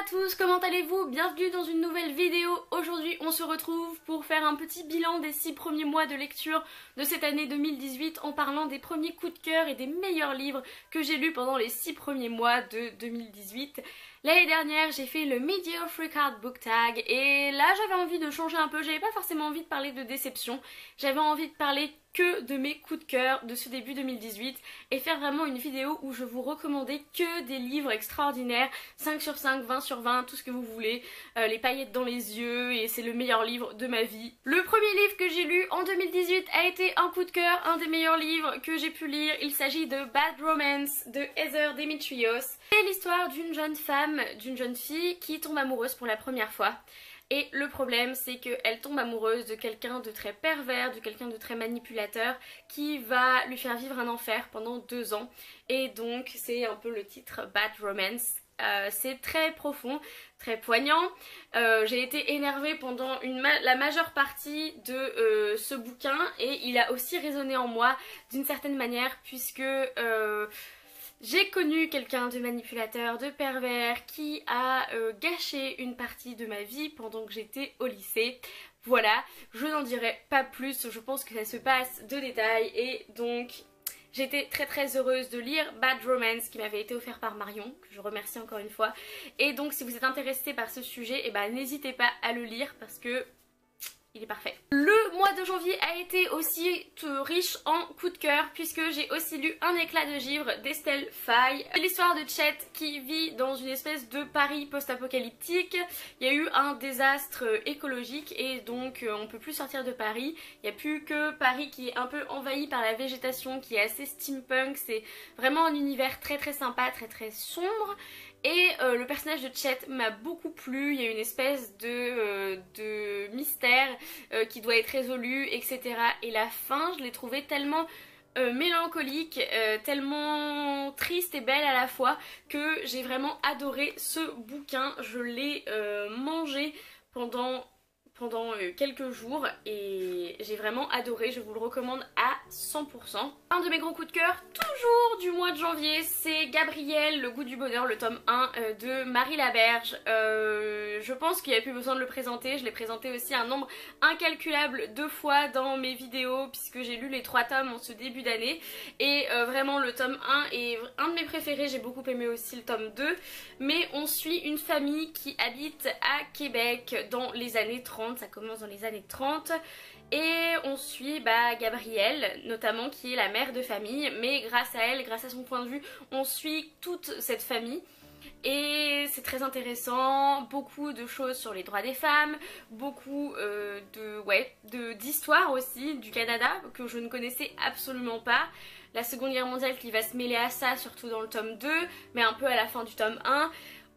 à tous, comment allez-vous? Bienvenue dans une nouvelle vidéo. Aujourd'hui on se retrouve pour faire un petit bilan des 6 premiers mois de lecture de cette année 2018 en parlant des premiers coups de cœur et des meilleurs livres que j'ai lus pendant les 6 premiers mois de 2018. L'année dernière j'ai fait le Mid-Year Free Card Book Tag et là j'avais envie de changer un peu, j'avais pas forcément envie de parler de déception, j'avais envie de parler que de mes coups de cœur de ce début 2018 et faire vraiment une vidéo où je vous recommandais que des livres extraordinaires, 5 sur 5, 20 sur 20, tout ce que vous voulez, les paillettes dans les yeux et c'est le meilleur livre de ma vie. Le premier livre que j'ai lu en 2018 a été un coup de cœur, un des meilleurs livres que j'ai pu lire, il s'agit de Bad Romance de Heather Demetrios. C'est l'histoire d'une jeune femme, d'une jeune fille qui tombe amoureuse pour la première fois. Et le problème c'est qu'elle tombe amoureuse de quelqu'un de très pervers, de quelqu'un de très manipulateur qui va lui faire vivre un enfer pendant 2 ans. Et donc c'est un peu le titre Bad Romance. C'est très profond, très poignant. J'ai été énervée pendant la majeure partie de ce bouquin et il a aussi résonné en moi d'une certaine manière puisque... j'ai connu quelqu'un de manipulateur, de pervers qui a gâché une partie de ma vie pendant que j'étais au lycée. Voilà, je n'en dirai pas plus, je pense que ça se passe de détails et donc j'étais très heureuse de lire Bad Romance qui m'avait été offert par Marion, que je remercie encore une fois. Et donc si vous êtes intéressé par ce sujet, eh ben, n'hésitez pas à le lire parce que... il est parfait. Le mois de janvier a été aussi riche en coups de cœur puisque j'ai aussi lu Un éclat de givre d'Estelle Faye. C'est l'histoire de Chet qui vit dans une espèce de Paris post-apocalyptique. Il y a eu un désastre écologique et donc on peut plus sortir de Paris. Il n'y a plus que Paris qui est un peu envahi par la végétation qui est assez steampunk. C'est vraiment un univers très sympa, très sombre. Et le personnage de Chet m'a beaucoup plu, il y a une espèce de mystère qui doit être résolu, etc. Et la fin, je l'ai trouvée tellement mélancolique, tellement triste et belle à la fois que j'ai vraiment adoré ce bouquin. Je l'ai mangé pendant quelques jours et j'ai vraiment adoré, je vous le recommande à 100%. Un de mes gros coups de cœur, toujours du mois de janvier, c'est Gabriel, le goût du bonheur, le tome 1 de Marie Laberge. Je pense qu'il n'y a plus besoin de le présenter, je l'ai présenté aussi un nombre incalculable de fois dans mes vidéos puisque j'ai lu les 3 tomes en ce début d'année et vraiment le tome 1 est un de mes préférés, j'ai beaucoup aimé aussi le tome 2, mais on suit une famille qui habite à Québec dans les années 30. Ça commence dans les années 30 et on suit Gabrielle notamment qui est la mère de famille, mais grâce à elle, grâce à son point de vue, on suit toute cette famille. Et c'est très intéressant, beaucoup de choses sur les droits des femmes, beaucoup d'histoires aussi du Canada que je ne connaissais absolument pas. La Seconde Guerre mondiale qui va se mêler à ça, surtout dans le tome 2, mais un peu à la fin du tome 1.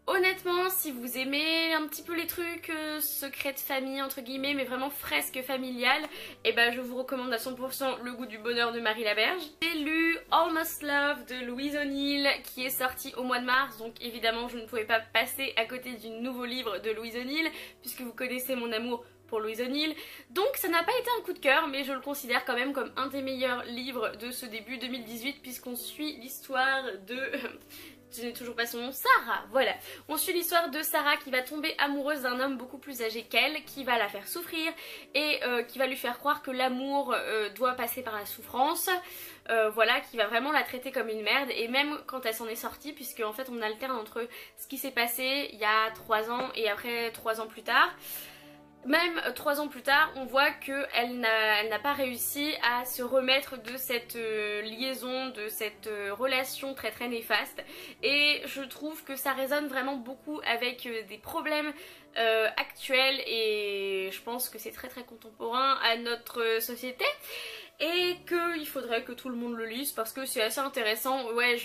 Honnêtement, si vous aimez un petit peu les trucs secrets de famille entre guillemets, mais vraiment fresque familiale, et je vous recommande à 100% Le goût du bonheur de Marie Laberge. J'ai lu Almost Love de Louise O'Neill qui est sorti au mois de mars, donc évidemment je ne pouvais pas passer à côté du nouveau livre de Louise O'Neill puisque vous connaissez mon amour pour Louise O'Neill. Donc ça n'a pas été un coup de cœur, mais je le considère quand même comme un des meilleurs livres de ce début 2018 puisqu'on suit l'histoire de... je n'ai toujours pas son nom, Sarah, voilà. On suit l'histoire de Sarah qui va tomber amoureuse d'un homme beaucoup plus âgé qu'elle, qui va la faire souffrir et qui va lui faire croire que l'amour doit passer par la souffrance. Voilà, qui va vraiment la traiter comme une merde et même quand elle s'en est sortie, puisque en fait on alterne entre ce qui s'est passé il y a 3 ans et après 3 ans plus tard. Même 3 ans plus tard, on voit qu'elle n'a pas réussi à se remettre de cette liaison, de cette relation très néfaste. Et je trouve que ça résonne vraiment beaucoup avec des problèmes actuels et je pense que c'est très contemporain à notre société. Et qu'il faudrait que tout le monde le lise parce que c'est assez intéressant. Ouais,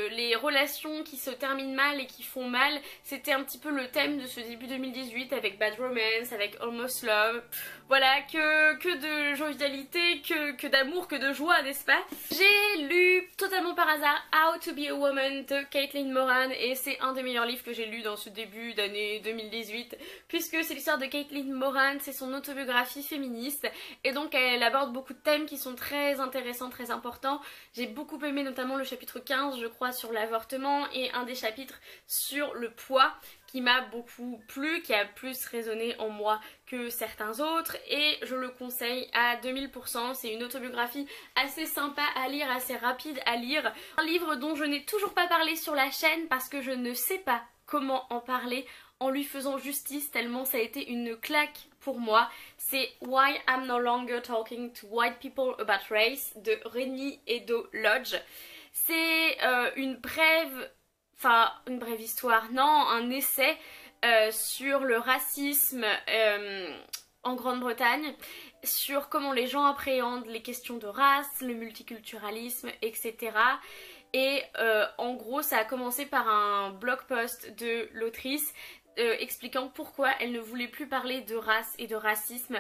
les relations qui se terminent mal et qui font mal, c'était un petit peu le thème de ce début 2018 avec Bad Romance, avec Almost Love. Voilà, que de jovialité, que d'amour, que de joie, n'est-ce pas? J'ai lu totalement par hasard How to be a Woman de Caitlin Moran et c'est un des meilleurs livres que j'ai lu dans ce début d'année 2018 puisque c'est l'histoire de Caitlin Moran, c'est son autobiographie féministe et donc elle aborde beaucoup de thèmes qui sont très intéressants, très importants. J'ai beaucoup aimé notamment le chapitre 15 je crois sur l'avortement et un des chapitres sur le poids qui m'a beaucoup plu, qui a plus résonné en moi que certains autres et je le conseille à 2000%. C'est une autobiographie assez sympa à lire, assez rapide à lire. Un livre dont je n'ai toujours pas parlé sur la chaîne parce que je ne sais pas comment en parler en lui faisant justice tellement ça a été une claque pour moi. C'est Why I'm No Longer Talking to White People About Race de Reni Eddo-Lodge. C'est une brève histoire, non, un essai sur le racisme en Grande-Bretagne, sur comment les gens appréhendent les questions de race, le multiculturalisme, etc. Et en gros ça a commencé par un blog post de l'autrice expliquant pourquoi elle ne voulait plus parler de race et de racisme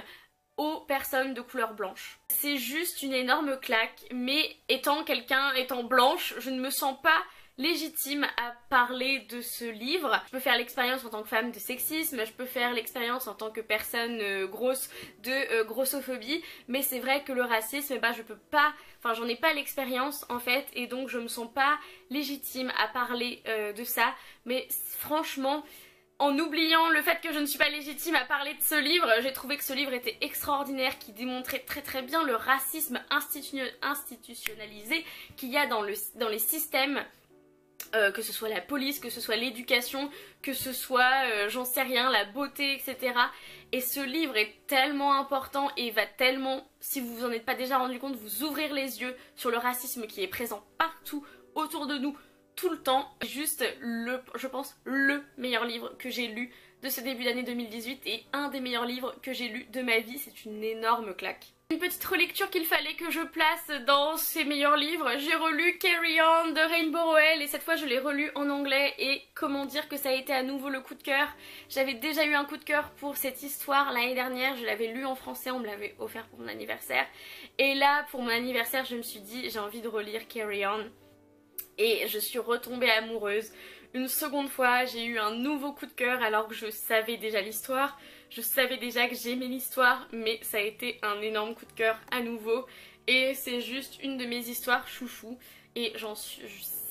aux personnes de couleur blanche. C'est juste une énorme claque, mais étant blanche, je ne me sens pas légitime à parler de ce livre. Je peux faire l'expérience en tant que femme de sexisme, je peux faire l'expérience en tant que personne grosse de grossophobie, mais c'est vrai que le racisme, je peux pas, j'en ai pas l'expérience en fait, et donc je me sens pas légitime à parler de ça, mais franchement, en oubliant le fait que je ne suis pas légitime à parler de ce livre, j'ai trouvé que ce livre était extraordinaire, qui démontrait très bien le racisme institutionnalisé qu'il y a dans les systèmes, que ce soit la police, que ce soit l'éducation, que ce soit, j'en sais rien, la beauté, etc. Et ce livre est tellement important et va tellement, si vous vous en êtes pas déjà rendu compte, vous ouvrir les yeux sur le racisme qui est présent partout autour de nous, tout le temps. Juste je pense le meilleur livre que j'ai lu de ce début d'année 2018 et un des meilleurs livres que j'ai lu de ma vie. C'est une énorme claque. Une petite relecture qu'il fallait que je place dans ces meilleurs livres. J'ai relu Carry On de Rainbow Rowell et cette fois je l'ai relu en anglais et comment dire que ça a été à nouveau le coup de cœur. J'avais déjà eu un coup de cœur pour cette histoire l'année dernière, je l'avais lu en français, on me l'avait offert pour mon anniversaire. Et là pour mon anniversaire je me suis dit j'ai envie de relire Carry On. Et je suis retombée amoureuse une seconde fois, j'ai eu un nouveau coup de cœur alors que je savais déjà l'histoire, je savais déjà que j'aimais l'histoire, mais ça a été un énorme coup de cœur à nouveau et c'est juste une de mes histoires chouchou et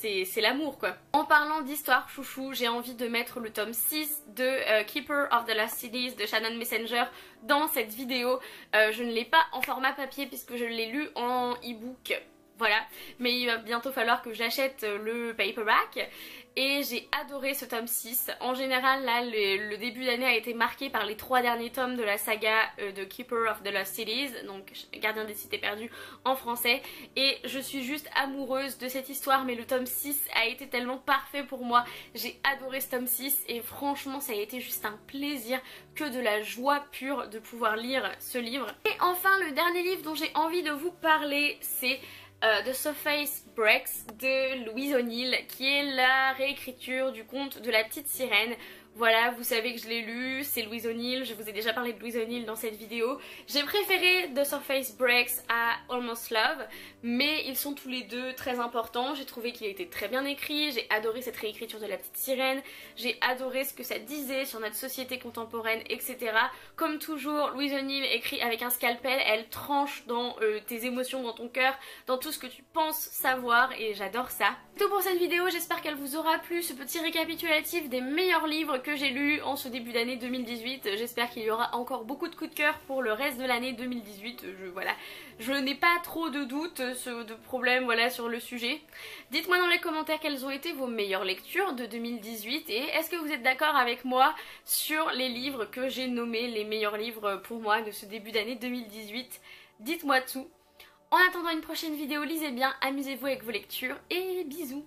c'est l'amour quoi. En parlant d'histoire chouchou, j'ai envie de mettre le tome 6 de Keeper of the Lost Cities de Shannon Messenger dans cette vidéo. Je ne l'ai pas en format papier puisque je l'ai lu en e-book. Voilà, mais il va bientôt falloir que j'achète le paperback et j'ai adoré ce tome 6. En général là le début d'année a été marqué par les 3 derniers tomes de la saga de Keeper of the Lost Cities, donc Gardien des cités perdues en français, et je suis juste amoureuse de cette histoire, mais le tome 6 a été tellement parfait pour moi. J'ai adoré ce tome 6 et franchement ça a été juste un plaisir, que de la joie pure de pouvoir lire ce livre. Et enfin le dernier livre dont j'ai envie de vous parler c'est The Surface Breaks de Louise O'Neill, qui est la réécriture du conte de la petite sirène. Voilà, vous savez que je l'ai lu, c'est Louise O'Neill, je vous ai déjà parlé de Louise O'Neill dans cette vidéo. J'ai préféré The Surface Breaks à Almost Love, mais ils sont tous les deux très importants. J'ai trouvé qu'il était très bien écrit, j'ai adoré cette réécriture de la petite sirène, j'ai adoré ce que ça disait sur notre société contemporaine, etc. Comme toujours, Louise O'Neill écrit avec un scalpel, elle tranche dans tes émotions, dans ton cœur, dans tout ce que tu penses savoir, et j'adore ça. C'est tout pour cette vidéo, j'espère qu'elle vous aura plu, ce petit récapitulatif des meilleurs livres que j'ai lus en ce début d'année 2018. J'espère qu'il y aura encore beaucoup de coups de cœur pour le reste de l'année 2018. Je n'ai pas trop de doutes, de problèmes sur le sujet. Dites-moi dans les commentaires quelles ont été vos meilleures lectures de 2018 et est-ce que vous êtes d'accord avec moi sur les livres que j'ai nommés les meilleurs livres pour moi de ce début d'année 2018. Dites-moi tout. En attendant une prochaine vidéo, lisez bien, amusez-vous avec vos lectures et bisous.